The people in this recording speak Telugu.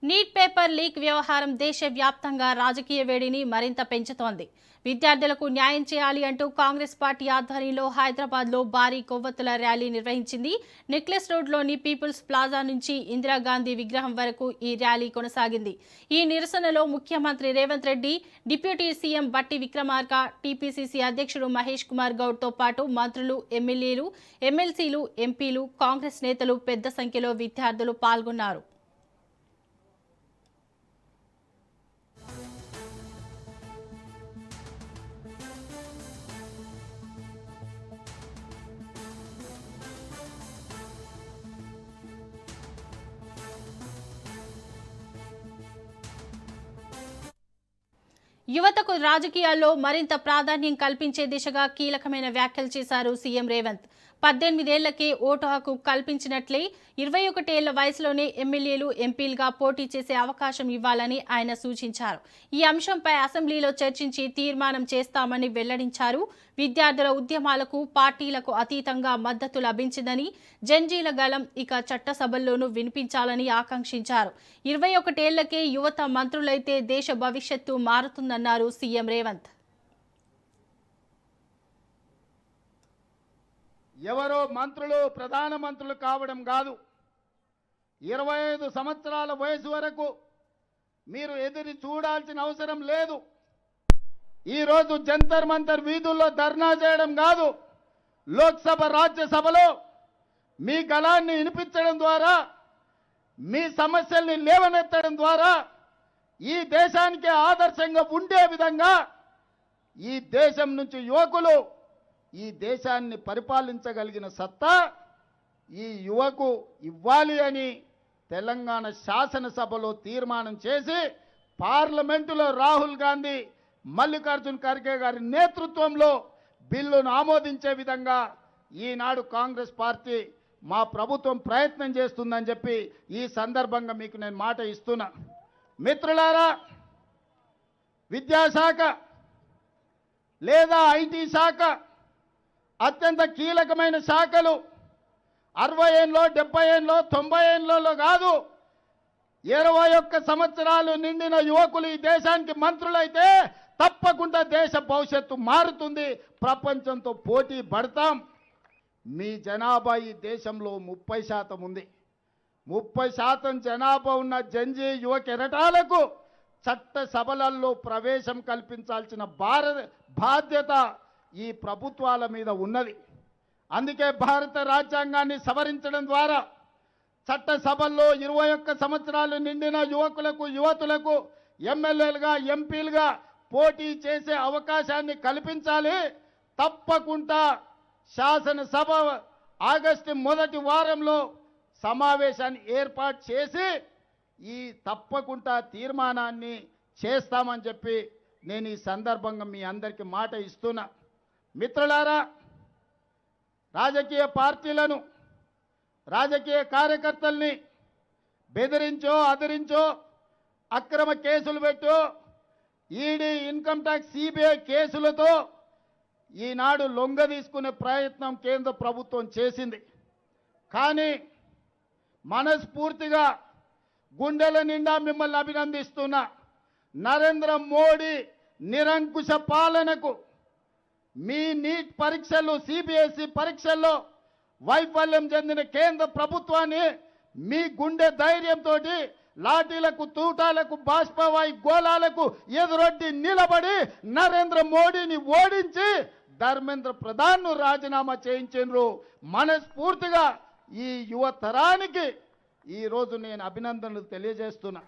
నీట్ పేపర్ లీక్ వ్యవహారం దేశవ్యాప్తంగా రాజకీయ వేడిని మరింత పెంచుతోంది. విద్యార్థులకు న్యాయం చేయాలి అంటూ కాంగ్రెస్ పార్టీ ఆధ్వర్యంలో హైదరాబాద్లో భారీ కొవ్వొత్తుల ర్యాలీ నిర్వహించింది. నెక్లెస్ రోడ్లోని పీపుల్స్ ప్లాజా నుంచి ఇందిరాగాంధీ విగ్రహం వరకు ఈ ర్యాలీ కొనసాగింది. ఈ నిరసనలో ముఖ్యమంత్రి రేవంత్ రెడ్డి, డిప్యూటీ సీఎం బట్టి విక్రమార్క, టీపీసీసీ అధ్యక్షుడు మహేష్ కుమార్ గౌడ్తో పాటు మంత్రులు, ఎమ్మెల్యేలు, ఎమ్మెల్సీలు, ఎంపీలు, కాంగ్రెస్ నేతలు పెద్ద సంఖ్యలో విద్యార్థులు పాల్గొన్నారు. యువతకు రాజకీయాల్లో మరింత ప్రాధాన్యం కల్పించే దిశగా కీలకమైన వ్యాఖ్యలు చేశారు సీఎం రేవంత్. 18 ఏళ్లకే ఓటు హక్కు కల్పించినట్లే 21 ఏళ్ల వయసులోనే ఎమ్మెల్యేలు, ఎంపీలుగా పోటీ చేసే అవకాశం ఇవ్వాలని ఆయన సూచించారు. ఈ అంశంపై అసెంబ్లీలో చర్చించి తీర్మానం చేస్తామని వెల్లడించారు. విద్యార్థుల ఉద్యమాలకు, పార్టీలకు అతీతంగా మద్దతు లభించిందని, జంజీల గళం ఇక చట్టసభల్లోనూ వినిపించాలని ఆకాంక్షించారు. 21 ఏళ్లకే యువత మంత్రులైతే దేశ భవిష్యత్తు మారుతుందన్నారు సీఎం రేవంత్. ఎవరో మంత్రులు ప్రధానమంత్రులు కావడం కాదు. 25 సంవత్సరాల వయసు వరకు మీరు ఎదురు చూడాల్సిన అవసరం లేదు. ఈరోజు జంతర్ మంతర్ వీధుల్లో ధర్నా చేయడం కాదు, లోక్సభ, రాజ్యసభలో మీ గళాన్ని వినిపించడం ద్వారా, మీ సమస్యల్ని లేవనెత్తడం ద్వారా ఈ దేశానికి ఆదర్శంగా ఉండే విధంగా ఈ దేశం నుంచి యువకులు ఈ దేశాన్ని పరిపాలించగలిగిన సత్తా ఈ యువకు ఇవ్వాలి అని తెలంగాణ శాసనసభలో తీర్మానం చేసి పార్లమెంటులో రాహుల్ గాంధీ, మల్లికార్జున్ ఖర్గే గారి నేతృత్వంలో బిల్లును ఆమోదించే విధంగా ఈనాడు కాంగ్రెస్ పార్టీ, మా ప్రభుత్వం ప్రయత్నం చేస్తుందని చెప్పి ఈ సందర్భంగా మీకు నేను మాట ఇస్తున్నా. మిత్రులారా, విద్యాశాఖ లేదా ఐటీ శాఖ అత్యంత కీలకమైన శాఖలు 60 ఏళ్ళలో, 70 ఏళ్ళలో, 90 ఏళ్ళలో కాదు, 21 సంవత్సరాలు నిండిన యువకులు ఈ దేశానికి మంత్రులైతే తప్పకుండా దేశ భవిష్యత్తు మారుతుంది. ప్రపంచంతో పోటీ పడతాం. మీ జనాభా ఈ దేశంలో 30% ఉంది. 30% జనాభా ఉన్న జంజీ యువ కెరటాలకు చట్ట సభలలో ప్రవేశం కల్పించాల్సిన బాధ్యత ఈ ప్రభుత్వాల మీద ఉన్నది. అందుకే భారత రాజ్యాంగాన్ని సవరించడం ద్వారా చట్టసభల్లో 21 సంవత్సరాలు నిండిన యువకులకు, యువతులకు ఎమ్మెల్యేలుగా, ఎంపీలుగా పోటీ చేసే అవకాశాన్ని కల్పించాలి. తప్పకుండా శాసనసభ ఆగస్టు మొదటి వారంలో సమావేశాన్ని ఏర్పాటు చేసి ఈ తప్పకుండా తీర్మానాన్ని చేస్తామని చెప్పి నేను ఈ సందర్భంగా మీ అందరికీ మాట ఇస్తున్నా. మిత్రులారా, రాజకీయ పార్టీలను, రాజకీయ కార్యకర్తల్ని బెదిరించో, అదిరించో, అక్రమ కేసులు పెట్టో, ఈడీ, ఇన్కమ్ ట్యాక్స్, సిబిఐ కేసులతో ఈనాడు లొంగ తీసుకునే ప్రయత్నం కేంద్ర ప్రభుత్వం చేసింది. కానీ మనస్ఫూర్తిగా గుండెల నిండా మిమ్మల్ని అభినందిస్తున్నా. నరేంద్ర మోడీ నిరంకుశ పాలనకు, మీ నీట్ పరీక్షలు, సిబిఎస్ఈ పరీక్షల్లో వైఫల్యం చెందిన కేంద్ర ప్రభుత్వాన్ని మీ గుండె ధైర్యంతో లాఠీలకు, తూటాలకు, బాష్పవాయు గోళాలకు ఎదురొడ్డి నిలబడి నరేంద్ర మోడీని ఓడించి ధర్మేంద్ర ప్రధాన్ను రాజీనామా చేయించారు. మనస్ఫూర్తిగా ఈ యువ తరానికి ఈరోజు నేను అభినందనలు తెలియజేస్తున్నా.